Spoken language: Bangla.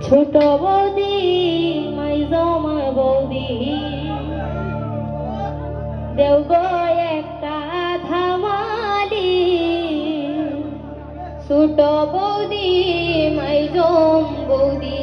ছোট বৌদি মাইজমা বৌদি দেও গো একটা ধামালি। ছোট বৌদি মাইজম বৌদি